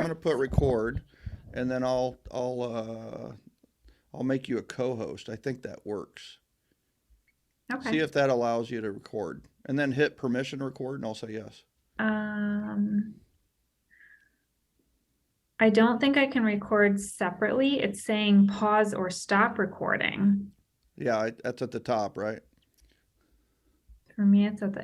I'm gonna put record, and then I'll make you a co-host. I think that works. See Okay. if that allows you to record, and then hit permission to record, and I'll say yes. Um, I don't think I can record separately. It's saying pause or stop recording. Yeah, that's at the top, right? For me, it's at the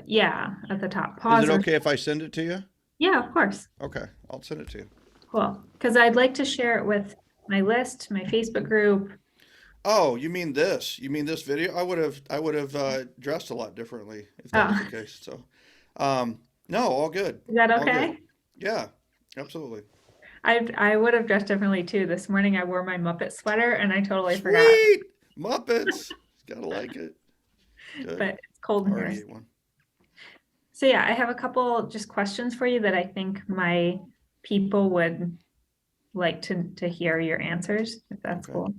top. Is it Pause or okay if I send it to you? yeah, of course. Okay, I'll send it to you. Cool. Because I'd like to share it with my list, my Facebook group. Oh, you mean this? You mean this video? I would have dressed a lot differently if that was the Oh, case. So, no, all good, is that all good. okay? Yeah, absolutely. I would have dressed differently too. This morning I wore my Muppet sweater and I totally forgot. Sweet Muppets. Gotta like it. Good. But it's cold in here. Already ate one. So yeah, I have a couple just questions for you that I think my people would like to hear your answers, if that's Okay. cool.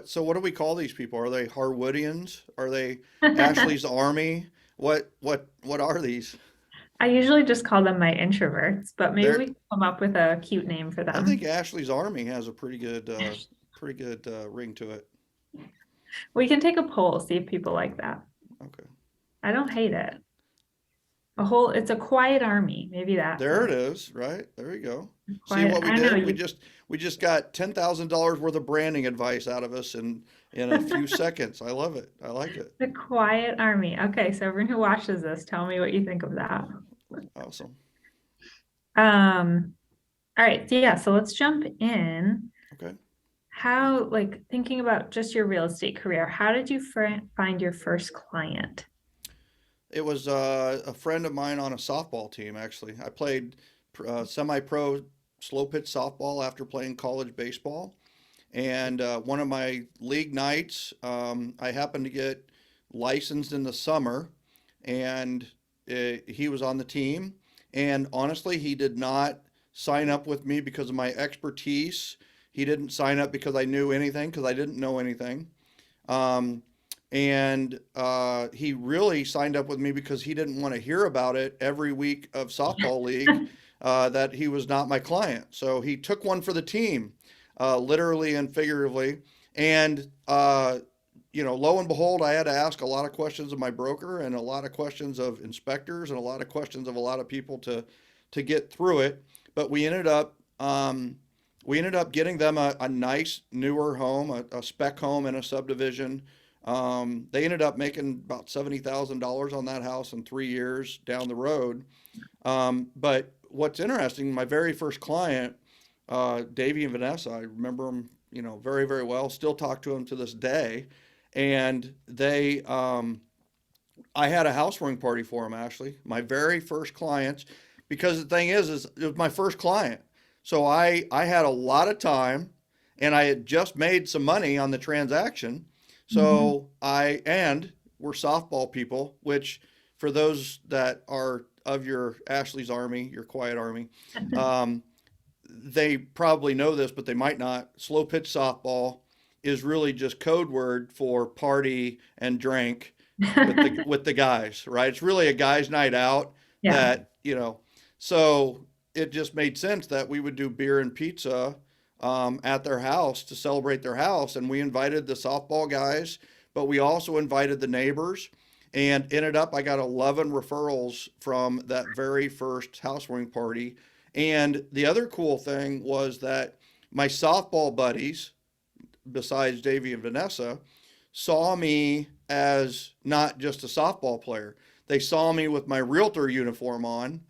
So what do we call these people? Are they Harwoodians? Are they Ashley's Army? What are these? I usually just call them my introverts, but maybe we They're can come up with a cute name for I think them. Ashley's Army has a pretty good ring to it. We can take a poll, see if people like that. Okay. I don't hate it. It's a quiet army. Maybe that There it works. is, right? There you go. See Quiet. what we I know did? We you. just we just got $10,000 worth of branding advice out of us in a few seconds. I love it. I like it. The quiet army. Okay, so everyone who watches this, tell me what you think of that. Awesome. All right, so yeah, so let's jump in. Okay. How, like, thinking about just your real estate career, how did you find your first client? It was a friend of mine on a softball team, actually. I played semi-pro slow pitch softball after playing college baseball. And one of my league nights, I happened to get licensed in the summer, and he was on the team. And honestly, he did not sign up with me because of my expertise. He didn't sign up because I knew anything, because I didn't know anything. Um, and he really signed up with me because he didn't want to hear about it every week of softball league, that he was not my client. So he took one for the team, literally and figuratively. And lo and behold, I had to ask a lot of questions of my broker and a lot of questions of inspectors and a lot of questions of a lot of people to get through it. But we ended up getting them a nice newer home, a spec home in a subdivision. They ended up making about $70,000 on that house in 3 years down the road. But what's interesting, my very first client, Davey and Vanessa, I remember them, very, very well. Still talk to them to this day. And I had a housewarming party for them, Ashley, my very first clients, because the thing is it was my first client. So I had a lot of time, and I had just made some money on the transaction. Mhm. And we're softball people, which for those that are of your Ashley's Army, your quiet army, um, they probably know this, but they might not. Slow pitch softball is really just code word for party and drink with the guys, right? It's really a guys' night out Yeah. that. So it just made sense that we would do beer and pizza at their house to celebrate their house. And we invited the softball guys, but we also invited the neighbors. And ended up, I got 11 referrals from that very first housewarming party. And the other cool thing was that my softball buddies, besides Davey and Vanessa, saw me as not just a softball player. They saw me with my realtor uniform on,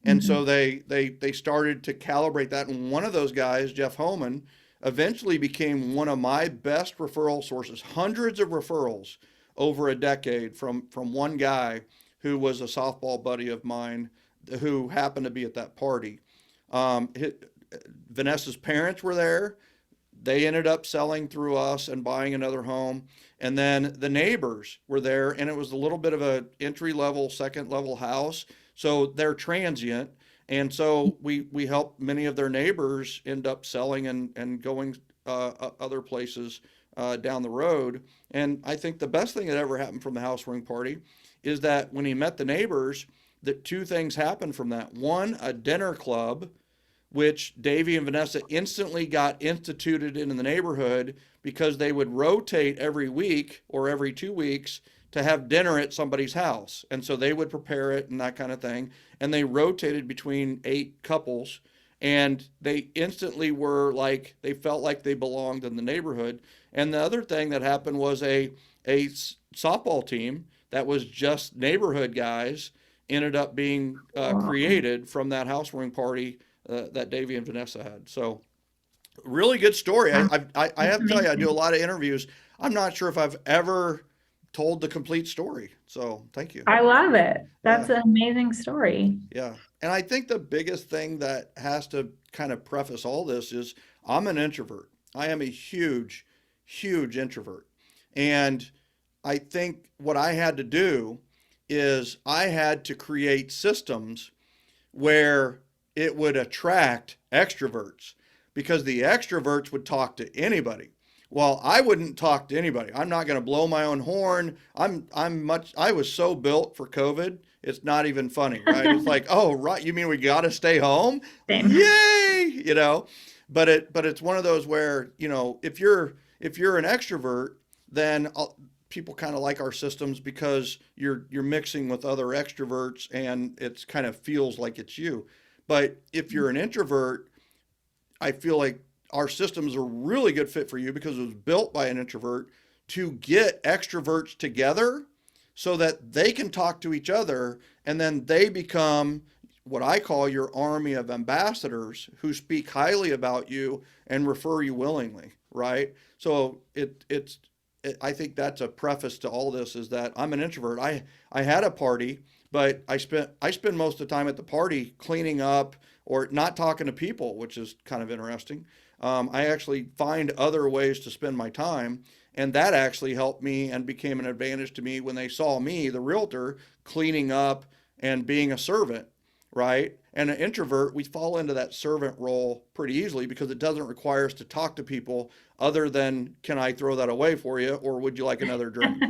and Mhm. so they started to calibrate that. And one of those guys, Jeff Homan, eventually became one of my best referral sources. Hundreds of referrals over a decade from one guy who was a softball buddy of mine who happened to be at that party. His, Vanessa's parents were there. They ended up selling through us and buying another home. And then the neighbors were there, and it was a little bit of a entry level, second level house. So they're transient. And so we helped many of their neighbors end up selling and going other places down the road. And I think the best thing that ever happened from the housewarming party is that when he met the neighbors, that two things happened from that. One, a dinner club which Davy and Vanessa instantly got instituted in the neighborhood because they would rotate every week or every 2 weeks to have dinner at somebody's house. And so they would prepare it and that kind of thing. And they rotated between 8 couples. And they instantly were like, they felt like they belonged in the neighborhood. And the other thing that happened was a softball team that was just neighborhood guys ended up being Wow. created from that housewarming party that Davy and Vanessa had. So really good story. Wow. I That's have to tell you, I do a amazing. lot of interviews. I'm not sure if I've ever told the complete story. So thank you. I love it. Yeah, That's an amazing story. yeah. And I think the biggest thing that has to kind of preface all this is I'm an introvert. I am a huge, huge introvert. And I think what I had to do is I had to create systems where it would attract extroverts because the extroverts would talk to anybody. Well, I wouldn't talk to anybody. I'm not going to blow my own horn. I was so built for COVID. It's not even funny, right? It's like, "Oh, right, you mean we got to stay home? Same. Yay!" But it's one of those where, if you're an extrovert, then people kind of like our systems because you're mixing with other extroverts and it's kind of feels like it's you. But if you're an introvert, I feel like our systems are a really good fit for you because it was built by an introvert to get extroverts together so that they can talk to each other and then they become what I call your army of ambassadors who speak highly about you and refer you willingly, right? So I think that's a preface to all this is that I'm an introvert. I had a party, but I spend most of the time at the party cleaning up or not talking to people, which is kind of interesting. I actually find other ways to spend my time, and that actually helped me and became an advantage to me when they saw me, the realtor, cleaning up and being a servant, right? And an introvert, we fall into that servant role pretty easily because it doesn't require us to talk to people other than, can I throw that away for you, or would you like another drink?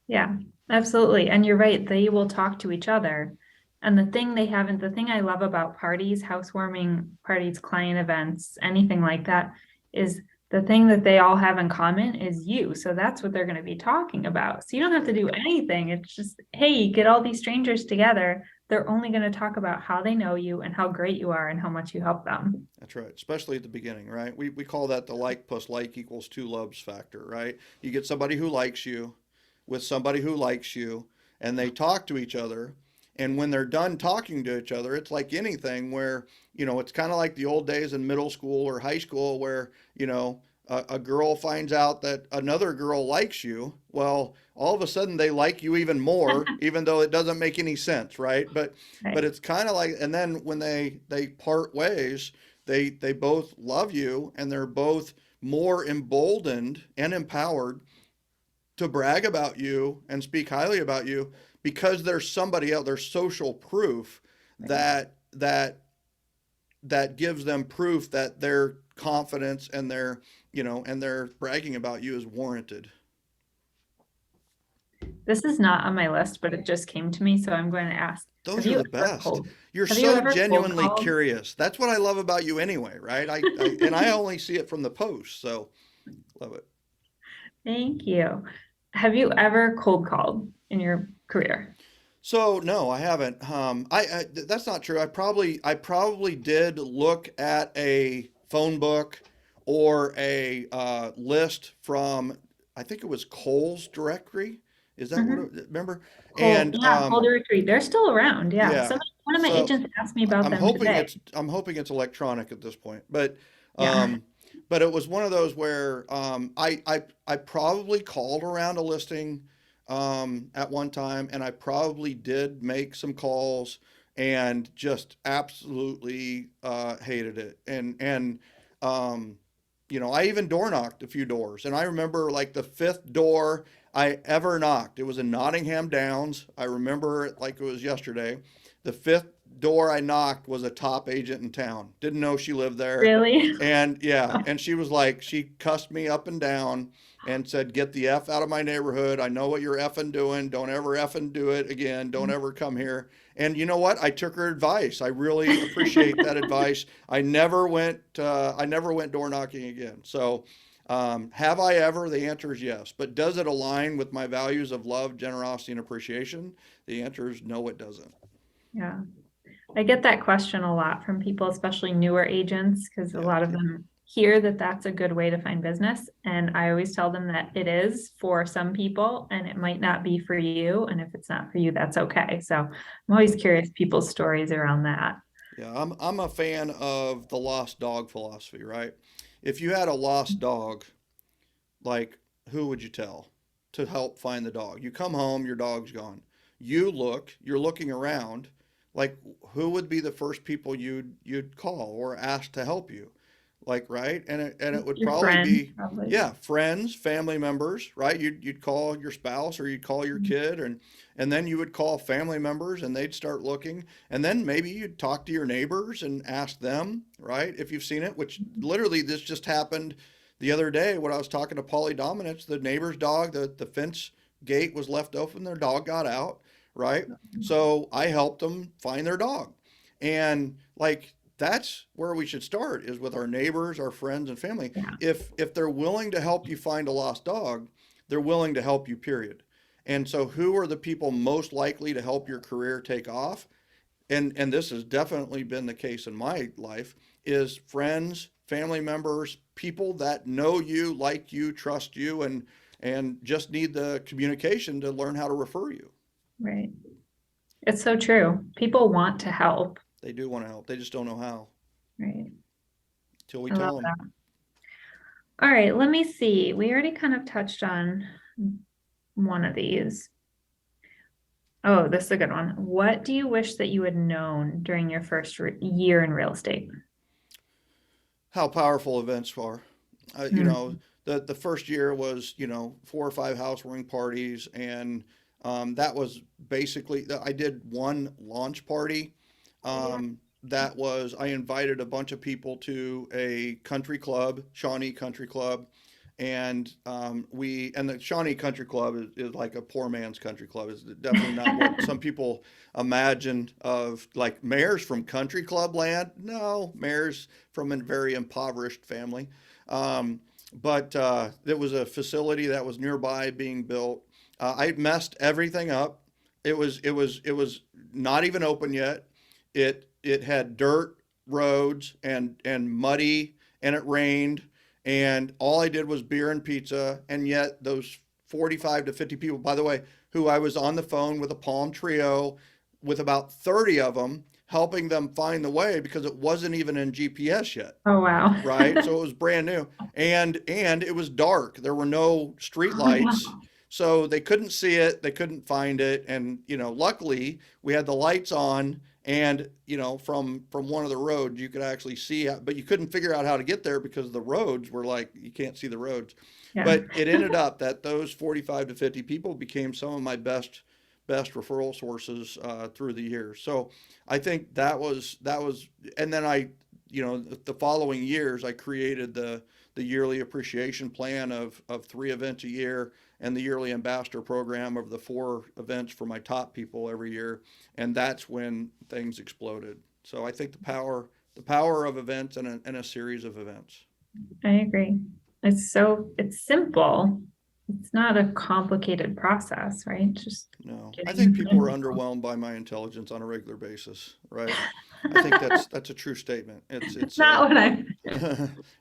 Yeah, absolutely. And you're right, they will talk to each other. And the thing I love about parties, housewarming parties, client events, anything like that, is the thing that they all have in common is you. So that's what they're going to be talking about. So you don't have to do anything. It's just, hey, get all these strangers together. They're only going to talk about how they know you and how great you are and how much you help them. That's right, especially at the beginning, right? We call that the like plus like equals two loves factor, right? You get somebody who likes you with somebody who likes you, and they talk to each other. And when they're done talking to each other, it's like anything where, it's kind of like the old days in middle school or high school where, a girl finds out that another girl likes you. Well, all of a sudden they like you even more, even though it doesn't make any sense, right? But Right. it's kind of like, and then when they part ways, they both love you and they're both more emboldened and empowered to brag about you and speak highly about you because there's somebody else, there's social proof Right. that gives them proof that their confidence and their bragging about you is warranted. This is not on my list, but it just came to me, so I'm going to ask. Those are the best. You're Have you so ever cold genuinely called? curious. That's what I love about you anyway, right? And I only see it from the post, so love it. Thank you. Have you ever cold called in your career? So no, I haven't. That's not true. I probably did look at a phone book or a list from, I think it was Cole's directory. Is that what Mhm. it, remember? Cold, And yeah, cold retreat. They're still around. Yeah. yeah, Somebody, one of my so agents asked me about I'm them hoping today. it's electronic at this point, but Yeah. um, but it was one of those where I probably called around a listing at one time, and I probably did make some calls and just absolutely hated it. And um, I even door knocked a few doors, and I remember like the fifth door I ever knocked. It was in Nottingham Downs. I remember it like it was yesterday. The fifth door I knocked was a top agent in town. Didn't know she lived there. Really? And yeah, and she was like, she cussed me up and down and said, "Get the F out of my neighborhood. I know what you're effing doing. Don't ever effing do it again. Don't ever come here." And you know what? I took her advice. I really appreciate that advice. I never went door knocking again. So, have I ever? The answer is yes. But does it align with my values of love, generosity, and appreciation? The answer is no, it doesn't. Yeah. I get that question a lot from people, especially newer agents, because a Yeah. lot of them hear that that's a good way to find business. And I always tell them that it is for some people and it might not be for you. And if it's not for you, that's okay. So I'm always curious people's stories around that. Yeah, I'm a fan of the lost dog philosophy, right? If you had a lost dog, like who would you tell to help find the dog? You come home, your dog's gone. You're looking around, like who would be the first people you'd call or ask to help you? Like, right? And it would Your probably friend, be, probably. yeah, friends, family members, right? You'd call your spouse or you'd call your kid, and then you would call family members and they'd start looking. And then maybe you'd talk to your neighbors and ask them, right? If you've seen it, which literally this just happened the other day when I was talking to Polly Dominance, the neighbor's dog, the fence gate was left open, their dog got out, right? So I helped them find their dog. And like that's where we should start is with our neighbors, our friends and family. Yeah, If they're willing to help you find a lost dog, they're willing to help you, period. And so who are the people most likely to help your career take off? And this has definitely been the case in my life, is friends, family members, people that know you, like you, trust you, and just need the communication to learn how to refer you. right. It's so true. People want to help, They do want to help. They just don't know how right? till we I love tell them. that. All right, let me see. We already kind of touched on one of these. Oh, this is a good one. What do you wish that you had known during your first year in real estate? How powerful events are. You know, Mm, the first year was, you know, 4 or 5 housewarming parties, and that was basically I did one launch party. That was I invited a bunch of people to a country club, Shawnee Country Club, and the Shawnee Country Club is like a poor man's country club. It's definitely not what some people imagine of like Mayor's from country club land. No, Mayor's from a very impoverished family. But there was a facility that was nearby being built. I messed everything up. It was not even open yet. It had dirt roads and muddy, and it rained, and all I did was beer and pizza, and yet those 45 to 50 people, by the way, who I was on the phone with a Palm Trio with about 30 of them, helping them find the way because it wasn't even in GPS yet, oh, wow. right? So it was brand new, and it was dark. There were no street Oh, lights, wow. so they couldn't see it. They couldn't find it, and luckily we had the lights on, and from one of the roads you could actually see, but you couldn't figure out how to get there because the roads were like you can't see the roads. Yeah. But it ended up that those 45 to 50 people became some of my best referral sources through the years. So I think that was, and then the following years I created the yearly appreciation plan of 3 events a year and the yearly ambassador program of the 4 events for my top people every year, and that's when things exploded. So I think the power of events and a series of events. I agree. It's simple. It's not a complicated process, right? Just No, I getting think in people front are of people. underwhelmed by my intelligence on a regular basis, right? I think that's a true statement. It's Not what I,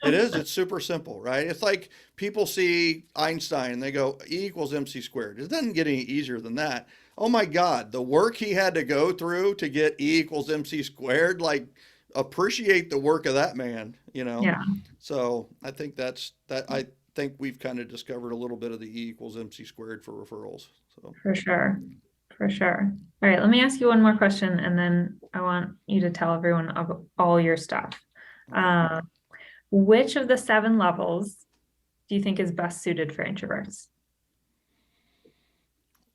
it is. It's super simple, right? It's like people see Einstein and they go E equals MC squared. It doesn't get any easier than that. Oh my God, the work he had to go through to get E equals MC squared, like appreciate the work of that man, you know? yeah, So I think I think we've kind of discovered a little bit of the E equals MC squared for referrals. So. for sure. For sure. All right, let me ask you one more question and then I want you to tell everyone of all your stuff. Okay. Uh, which of the 7 levels do you think is best suited for introverts?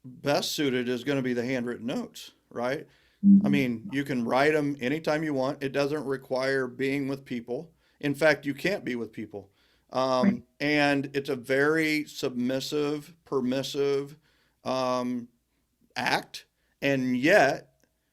Best suited is going to be the handwritten notes, right? I Mhm. mean, you can write them anytime you want. It doesn't require being with people. In fact, you can't be with people. Right. And it's a very submissive, permissive um, act. And yet,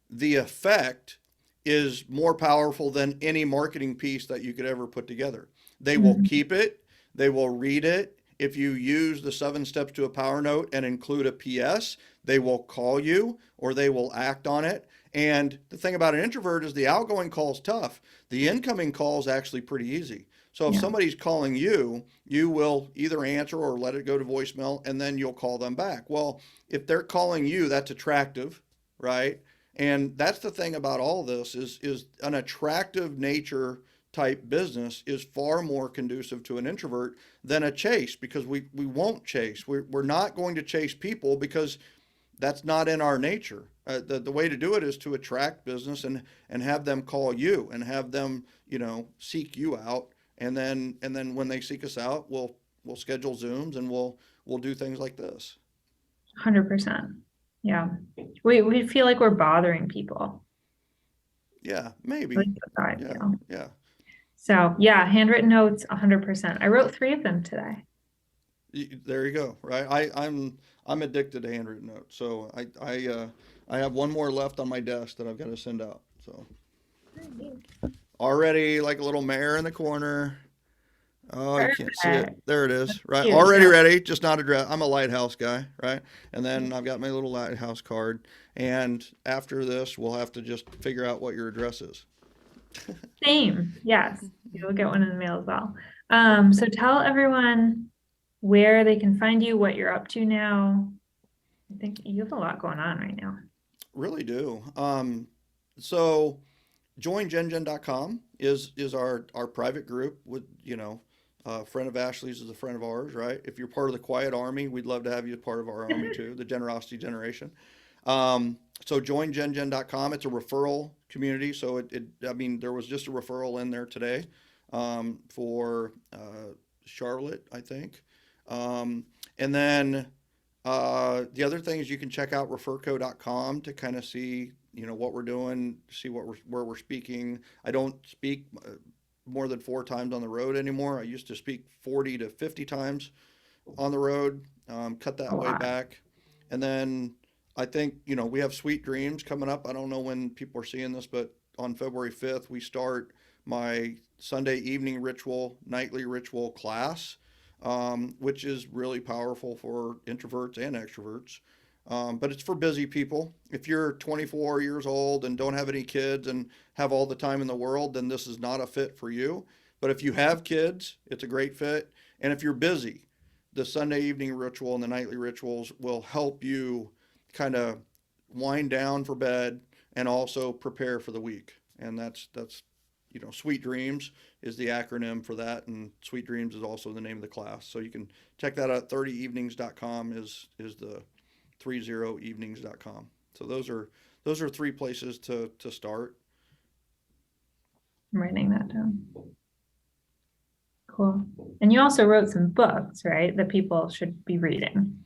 the effect is more powerful than any marketing piece that you could ever put together. They will Mhm. keep it, they will read it. If you use the 7 steps to a power note and include a PS, they will call you or they will act on it. And the thing about an introvert is the outgoing call is tough. The incoming call is actually pretty easy. So if Yeah, somebody's calling you, you will either answer or let it go to voicemail and then you'll call them back. Well, if they're calling you, that's attractive, right? And that's the thing about all this is an attractive nature type business is far more conducive to an introvert than a chase because we won't chase. We're not going to chase people because that's not in our nature. The way to do it is to attract business and have them call you and have them, seek you out. And then when they seek us out, we'll schedule Zooms and we'll do things like this. 100%. Yeah. We feel like we're bothering people. Yeah, At maybe. least that's how I Yeah, feel. yeah. So yeah, handwritten notes, 100%. I wrote 3 of them today. There you go. Right. I'm addicted to handwritten notes. So I have one more left on my desk that I've got to send out. So already like a little Maher in the corner. Oh, you can't see it. Perfect. There it That's is. Right. cute. Already Yeah. ready. Just not addressed. I'm a lighthouse guy. Right. And then I've got my little lighthouse card. And after this, we'll have to just figure out what your address is. Same. Yes. You'll get one in the mail as well. So tell everyone where they can find you, what you're up to now. I think you have a lot going on right now. Really do. So joingengen.com is our private group with, a friend of Ashley's is a friend of ours, right? If you're part of the quiet army, we'd love to have you as part of our army too, the generosity generation. So joingengen.com, it's a referral community. So I mean, there was just a referral in there today, for, Charlotte, I think. Um, and then, the other thing is you can check out referco.com to kind of see, what we're doing, see where we're speaking. I don't speak more than 4 times on the road anymore. I used to speak 40 to 50 times on the road. Cut A that way lot. back. And then I think, we have Sweet Dreams coming up. I don't know when people are seeing this, but on February 5th, we start my Sunday evening ritual, nightly ritual class, which is really powerful for introverts and extroverts. But it's for busy people. If you're 24 years old and don't have any kids and have all the time in the world, then this is not a fit for you. But if you have kids, it's a great fit. And if you're busy, the Sunday evening ritual and the nightly rituals will help you kind of wind down for bed and also prepare for the week. And that's Sweet Dreams is the acronym for that, and Sweet Dreams is also the name of the class. So you can check that out. 30evenings.com is the 30evenings.com. So those are 3 places to start. I'm writing that down. Cool. And you also wrote some books, right? That people should be reading.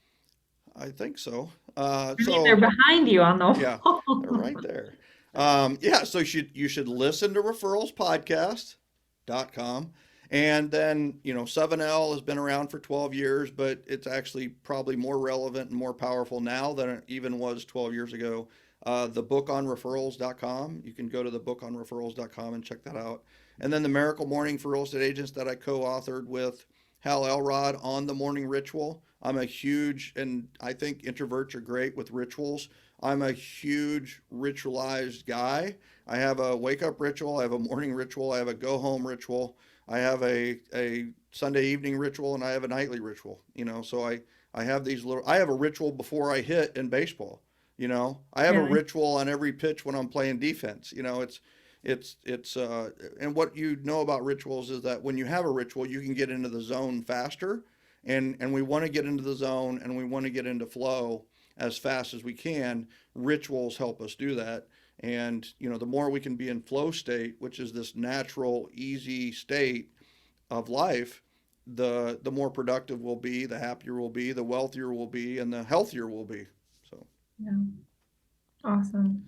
I think so. I mean, they're behind you on the Yeah, they're wall. right there. Yeah, so you should listen to referralspodcast.com. And then, 7L has been around for 12 years, but it's actually probably more relevant and more powerful now than it even was 12 years ago. The bookonreferrals.com. You can go to the bookonreferrals.com and check that out. And then the Miracle Morning for Real Estate Agents that I co-authored with Hal Elrod on the morning ritual. I'm a huge, and I think introverts are great with rituals. I'm a huge ritualized guy. I have a wake up ritual, I have a morning ritual, I have a go home ritual, I have a Sunday evening ritual, and I have a nightly ritual. So I have these little, I have a ritual before I hit in baseball. I have a Really? ritual on every pitch when I'm playing defense. And what you know about rituals is that when you have a ritual, you can get into the zone faster. And we want to get into the zone and we want to get into flow as fast as we can. Rituals help us do that. And, the more we can be in flow state, which is this natural, easy state of life, the more productive we'll be, the happier we'll be, the wealthier we'll be, and the healthier we'll be. So, Yeah. Awesome.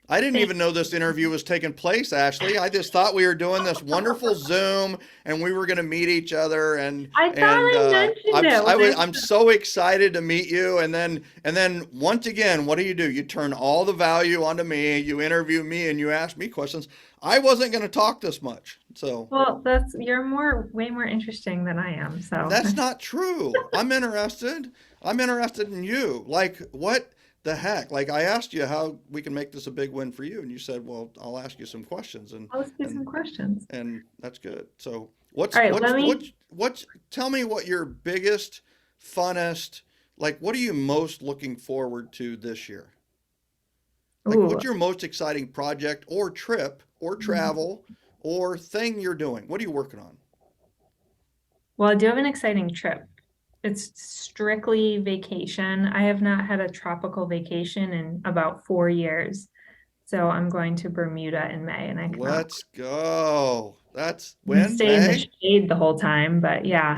I didn't Thank even know this interview was taking place, Ashley. I just thought we were doing this wonderful Zoom and we were going to meet each other I thought I mentioned it when I I'm so excited to meet you and then once again, what do? You turn all the value onto me. You interview me and you ask me questions. I wasn't going to talk this much. So, well, you're way more interesting than I am. So that's not true. I'm interested. I'm interested in you. Like, what the heck? Like, I asked you how we can make this a big win for you, and you said, "Well, I'll ask you some questions," let's get and some questions. and that's good. So, All right, let me. what's? Tell me what your biggest, funnest, like, what are you most looking forward to this year? Like, Ooh, what's your most exciting project or trip or travel or thing you're doing? What are you working on? well, I do have an exciting trip. It's strictly vacation. I have not had a tropical vacation in about 4 years. So I'm going to Bermuda in May and I cannot Let's go. That's when? stay in the May? shade the whole time, but yeah.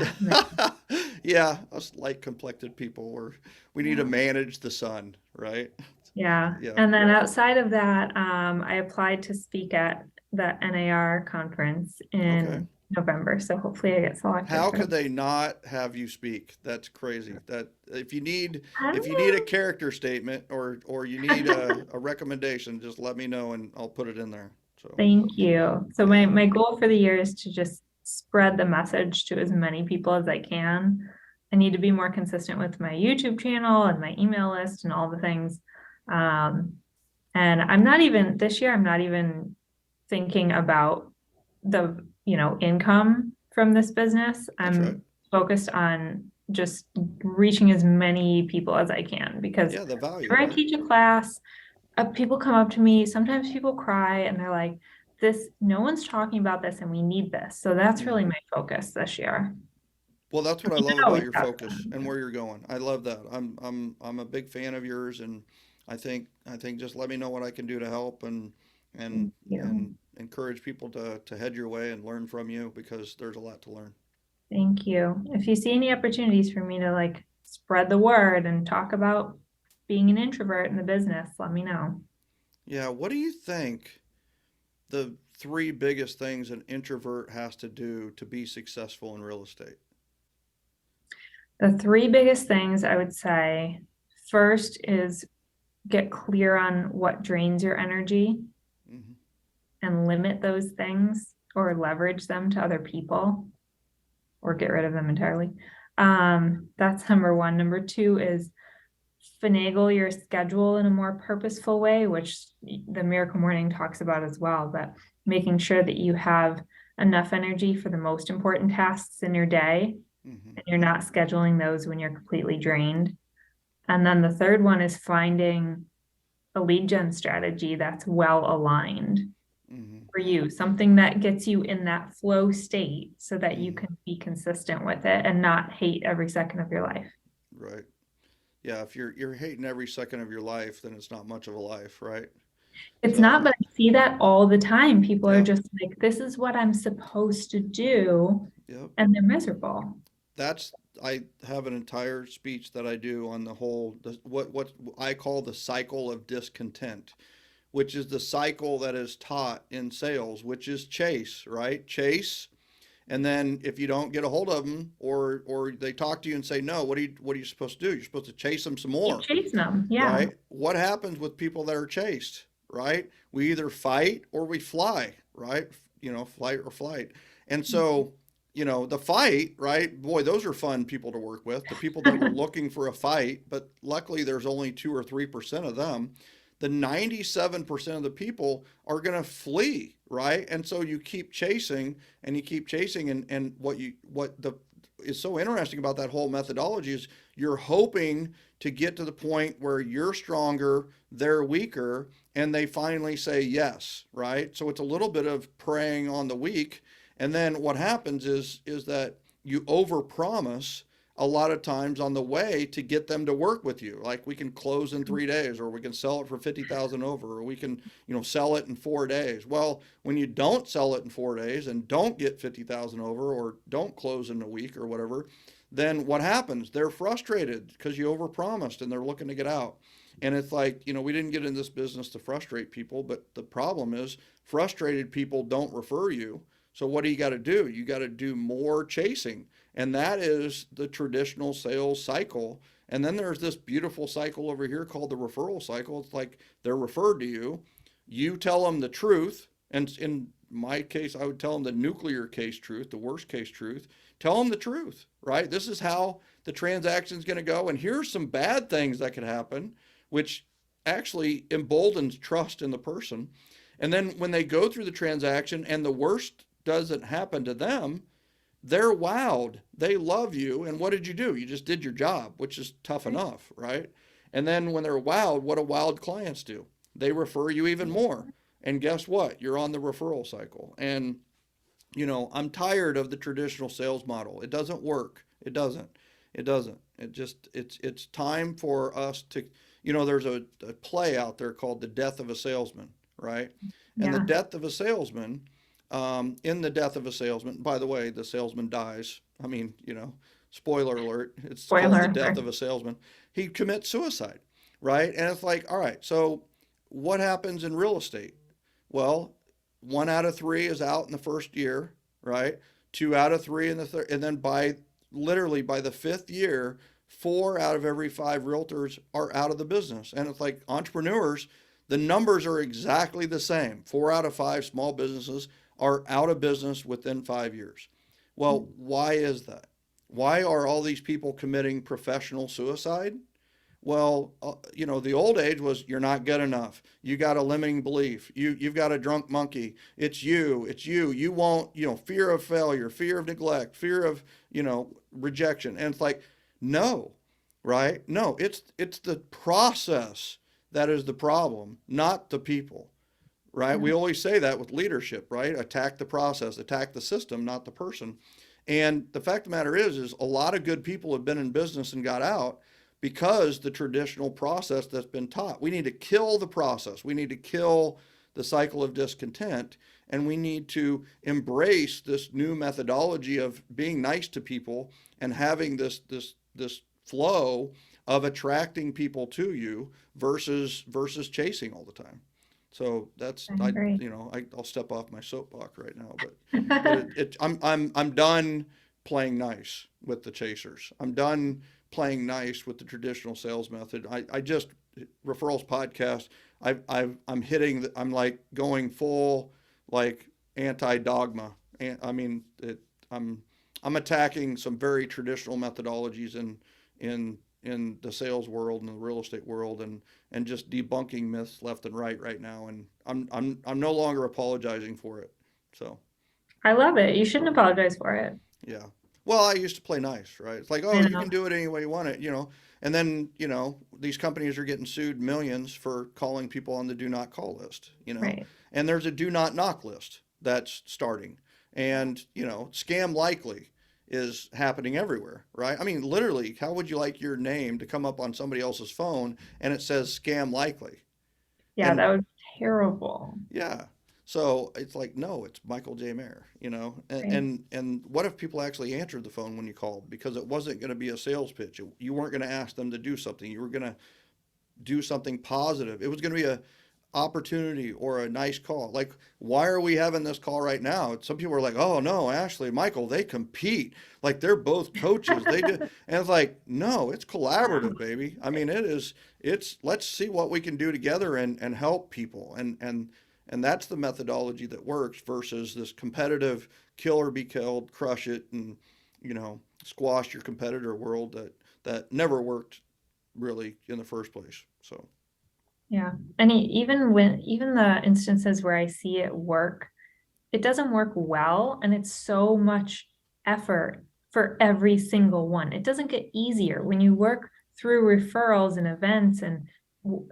Yeah, us light complected people, we need to Yeah. manage the sun, right? Yeah. Yeah. And then outside of that, I applied to speak at the NAR conference Okay. in November. So hopefully I get selected How for could that. they not have you speak? That's crazy. That I if don't you need a know. character statement or you need a recommendation, just let me know and I'll put it in there. So, Thank you. So yeah. my goal for the year is to just spread the message to as many people as I can. I need to be more consistent with my YouTube channel and my email list and all the things. Um, and I'm not even this year, I'm not even thinking about the, income from this business. That's right. I'm focused on just reaching as many people as I can because Yeah, the value, whenever I right? teach a class, people come up to me, sometimes people cry and they're like, this, no one's talking about this and we need this. So that's really Hmm. my focus this year. Well, that's I what I mean, love it about always your has focus and been. where you're going. I love that. I'm a big fan of yours, and I think just let me know what I can do to help and Thank you. and encourage people to head your way and learn from you because there's a lot to learn. Thank you. If you see any opportunities for me to like spread the word and talk about being an introvert in the business, let me know. Yeah, what do you think the three biggest things an introvert has to do to be successful in real estate? The three biggest things I would say first is get clear on what drains your energy Hmm. and limit those things or leverage them to other people or get rid of them entirely. That's number one. Number two is finagle your schedule in a more purposeful way, which the Miracle Morning talks about as well, but making sure that you have enough energy for the most important tasks in your day Hmm. and you're not scheduling those when you're completely drained. And then the third one is finding a lead gen strategy that's well aligned Hmm. for you, something that gets you in that flow state so that you Hmm. can be consistent with it and not hate every second of your life. Right. Yeah, if you're hating every second of your life, then it's not much of a life, right? It's not, So, but I see that all the time. People are yeah, just like, this is what I'm supposed to do, yep. and they're miserable. That's I have an entire speech that I do on what I call the cycle of discontent, which is the cycle that is taught in sales, which is chase, right? Chase, and then if you don't get a hold of them or they talk to you and say no, what are you supposed to do? You're supposed to chase them some Keep more, chasing them. Yeah. right? What happens with people that are chased, right? We either fight or we fly, right? Flight or flight. And so, the fight, right? Boy, those are fun people to work with. The people that are looking for a fight, but luckily there's only 2 or 3% of them. The 97% of the people are going to flee, right? And so you keep chasing and you keep chasing and what the is so interesting about that whole methodology is you're hoping to get to the point where you're stronger, they're weaker, and they finally say yes, right? So it's a little bit of preying on the weak. And then what happens is that you overpromise a lot of times on the way to get them to work with you. Like we can close in 3 days, or we can sell it for 50,000 over, or we can, sell it in 4 days. Well, when you don't sell it in 4 days and don't get 50,000 over, or don't close in a week or whatever, then what happens? They're frustrated because you overpromised and they're looking to get out. And it's like, we didn't get in this business to frustrate people, but the problem is frustrated people don't refer you. So what do you got to do? You got to do more chasing. And that is the traditional sales cycle. And then there's this beautiful cycle over here called the referral cycle. It's like they're referred to you. You tell them the truth. And in my case, I would tell them the nuclear case truth, the worst case truth. Tell them the truth, right? This is how the transaction is going to go. And here's some bad things that could happen, which actually emboldens trust in the person. And then when they go through the transaction and the worst doesn't happen to them, they're wowed. They love you. And what did you do? You just did your job, which is tough Right. enough, right? And then when they're wowed, what do wowed clients do? They refer you even more. And guess what? You're on the referral cycle. And, I'm tired of the traditional sales model. It doesn't work. It doesn't. It doesn't. It's time for us to, there's a play out there called The Death of a Salesman, right? And the Yeah. death of a salesman, in the death of a salesman, by the way, the salesman dies. I mean, spoiler alert, it's called The Spoiler Death alert. of a Salesman. He commits suicide, right? And it's like, all right, so what happens in real estate? Well, 1 out of 3 is out in the first year, right? 2 out of 3 in the third, and then literally by the fifth year, 4 out of every 5 realtors are out of the business. And it's like entrepreneurs, the numbers are exactly the same. 4 out of 5 small businesses are out of business within 5 years. Well, why is that? Why are all these people committing professional suicide? Well, the old age was you're not good enough. You got a limiting belief. You've got a drunk monkey. It's you. It's you. You won't, fear of failure, fear of neglect, fear of, rejection. And it's like, no, right? No, it's the process that is the problem, not the people, right? Yeah. We always say that with leadership, right? Attack the process, attack the system, not the person. And the fact of the matter is a lot of good people have been in business and got out because the traditional process that's been taught. We need to kill the process. We need to kill the cycle of discontent, and we need to embrace this new methodology of being nice to people and having this flow of attracting people to you versus chasing all the time. So that's I agree. I'll step off my soapbox right now, but I'm done playing nice with the chasers. I'm done playing nice with the traditional sales method. I just referrals podcast. I'm like going full like anti dogma. And I mean, I'm I'm attacking some very traditional methodologies in the sales world and the real estate world, and just debunking myths left and right now. And I'm no longer apologizing for it. So I love it. You shouldn't apologize for it. yeah. Well, I used to play nice, right? It's like, oh, I you know. can do it any way you want it. And then, these companies are getting sued millions for calling people on the do not call list. Right. And there's a do not knock list that's starting. And, scam likely is happening everywhere, right? I mean, literally, how would you like your name to come up on somebody else's phone and it says scam likely? Yeah, And that was terrible. yeah. So it's like, no, it's Michael J. Maher. And, Right. and and what if people actually answered the phone when you called? Because it wasn't going to be a sales pitch. You weren't going to ask them to do something. You were going to do something positive. It was going to be a opportunity or a nice call. Like, why are we having this call right now? Some people are like, oh no, Ashley, Michael, they compete. Like they're both coaches. They do, and it's like, no, it's collaborative, baby. I mean, it's let's see what we can do together and help people. And that's the methodology that works versus this competitive kill or be killed, crush it, and squash your competitor world that never worked really in the first place. So Yeah. And even the instances where I see it work, it doesn't work well, and it's so much effort for every single one. It doesn't get easier when you work through referrals and events and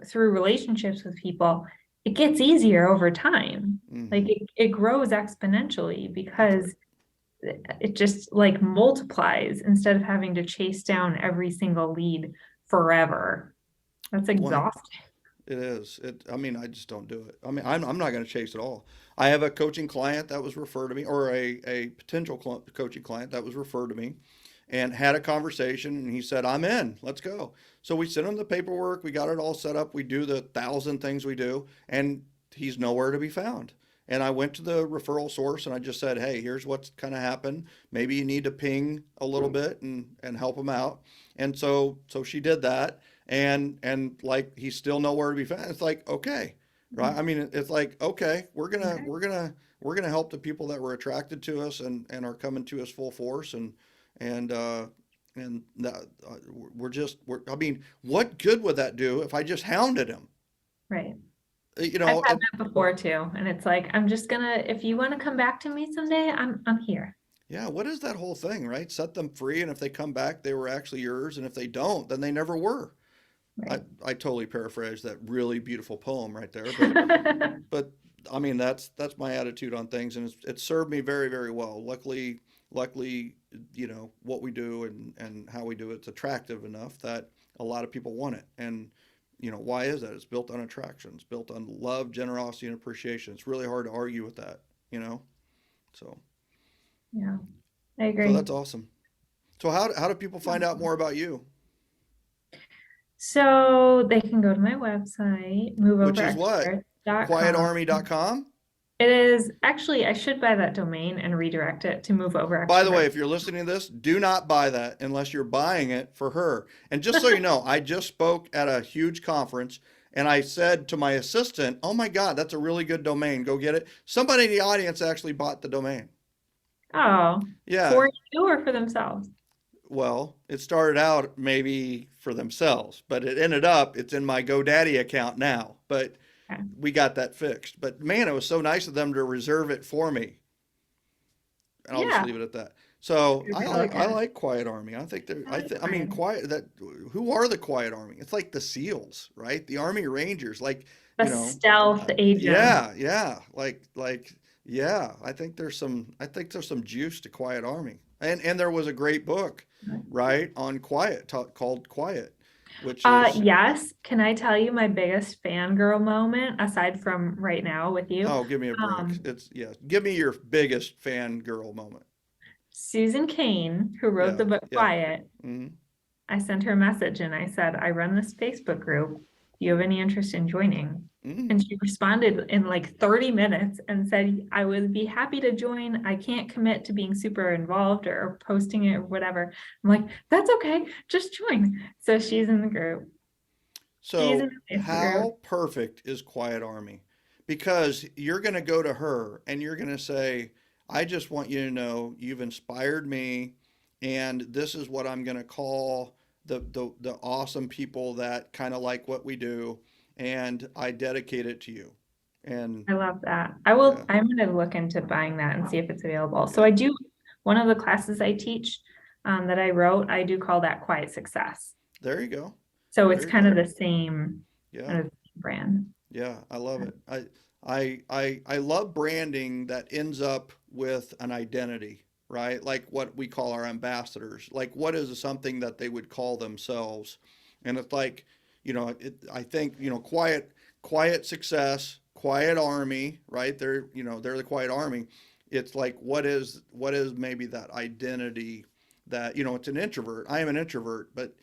through relationships with people. It gets easier over time. Like hmm it grows exponentially that's right. because it just like multiplies instead of having to chase down every single lead forever. That's One, exhausting. it is. I mean, I just don't do it. I mean, I'm not going to chase at all. I have a coaching client that was referred to me, or a potential coaching client that was referred to me, and had a conversation. And he said, I'm in, let's go. So we sent him the paperwork. We got it all set up. We do the 1,000 things we do, and he's nowhere to be found. And I went to the referral source and I just said, hey, here's what's kind of happened. Maybe you need to ping a little bit and help him out. And so she did that. And like he's still nowhere to be found. It's like, okay, right? I mean, it's like, okay, Okay. we're gonna help the people that were attracted to us and are coming to us full force and and that, I mean, what good would that do if I just hounded him? Right. You I've know, had that before too. And it's like, I'm just gonna, if you want to come back to me someday, I'm here. yeah, what is that whole thing, right? Set them free, and if they come back, they were actually yours, and if they don't, then they never were. I, Right. I totally paraphrased that really beautiful poem right there, but I mean that's my attitude on things, and it's served me very very well. Luckily, what we do and how we do it's attractive enough that a lot of people want it. And why is that? It's built on attraction. It's built on love, generosity, and appreciation. It's really hard to argue with that, you know. So Yeah, I so agree. that's awesome. So how do people find out more about you? So they can go to my website, Which is what? moveoverexperts.com. Quietarmy.com. It is actually, I should buy that domain and redirect it to Move Over By the way, Extrovert. if you're listening to this, do not buy that unless you're buying it for her. And just so you know, I just spoke at a huge conference and I said to my assistant, oh my God, that's a really good domain. Go get it. Somebody in the audience actually bought the domain. Oh, Yeah. for you or for themselves? Well, it started out maybe for themselves, but it ended up, it's in my GoDaddy account now. But Okay. we got that fixed. But man, it was so nice of them to reserve it for me. And I'll just Yeah. leave it at that. So Super I elegant. like Quiet Army. I think they're I like I mean quiet. quiet that who are the Quiet Army? It's like the SEALs, right? The Army Rangers, like The stealth agent. yeah, yeah. I think there's some juice to Quiet Army. And there was a great book, right, on called Quiet, which is Yes. Can I tell you my biggest fangirl moment aside from right now with you? oh, give me a break. Um, It's yeah. Give me your biggest fangirl moment. Susan Kane, who wrote Yeah, the book yeah. Quiet, Hmm. I sent her a message and I said, I run this Facebook group. Do you have any interest in joining? Hmm. And she responded in like 30 minutes and said, I would be happy to join. I can't commit to being super involved or posting it or whatever. I'm like, that's okay. Just join. So she's in the group. She's in So, the Facebook group. how perfect is Quiet Army? Because you're going to go to her and you're going to say, I just want you to know you've inspired me, and this is what I'm going to call the awesome people that kind of like what we do, and I dedicate it to you. And I love that. I will, yeah, I'm going to look into buying that and see if it's available. So yeah, I do, one of the classes I teach that I wrote, I do call that Quiet Success. there you go. So it's There you kind of go. the same Yeah. kind of brand. Yeah, I love it. I love branding that ends up with an identity, right? Like what we call our ambassadors. Like what is something that they would call themselves? And it's like, I think, quiet success, quiet army, right? They're the quiet army. It's like what is maybe that identity that, it's an introvert. I am an introvert, but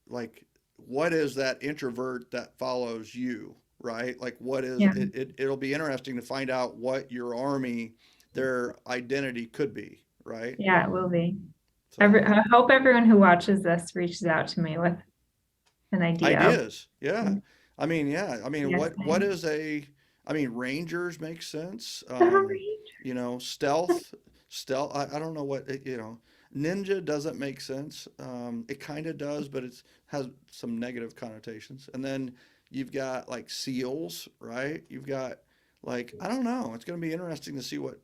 like what is that introvert that follows you, right? Like what is Yeah. it'll be interesting to find out what your army, their identity could be, right? Yeah, it will be. So I hope everyone who watches this reaches out to me with an idea of ideas, yeah. I mean yes, what is a I mean rangers make sense. the range. Stealth, I don't know what ninja doesn't make sense. It kind of does, but it's has some negative connotations. And then you've got like seals, right? You've got like I don't know. It's going to be interesting to see what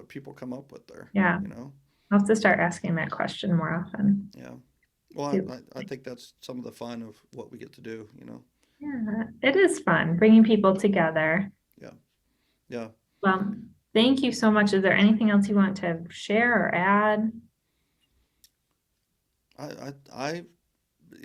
people come up with there. Yeah, You know? I'll have to start asking that question more often. Yeah. Well, Too. I think that's some of the fun of what we get to do. You know? Yeah, it is fun bringing people together. Yeah. Yeah. Well, thank you so much. Is there anything else you want to share or add? I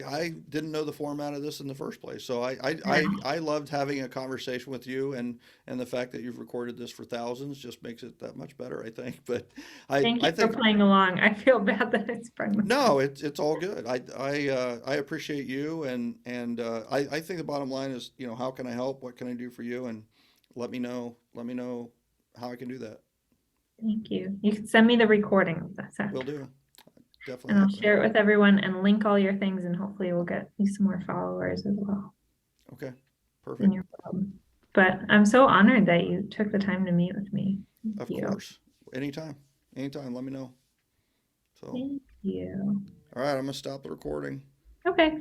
I didn't know the format of this in the first place. So Yeah. I loved having a conversation with you, and the fact that you've recorded this for thousands just makes it that much better, I think. But Thank I you for think playing along. I feel bad that it's been. no, it's all good. I appreciate you, and I think the bottom line is, how can I help? What can I do for you? And let me know how I can do that. Thank you. You can send me the recording of this, Will do. Definitely and I'll happen. share it with everyone and link all your things, and hopefully we'll get you some more followers as well Okay, in perfect. your club. But I'm so honored that you took the time to meet with me. Thank Of you. course. Anytime. Anytime. Let me know. So, Thank you. all right, I'm gonna stop the recording. Okay.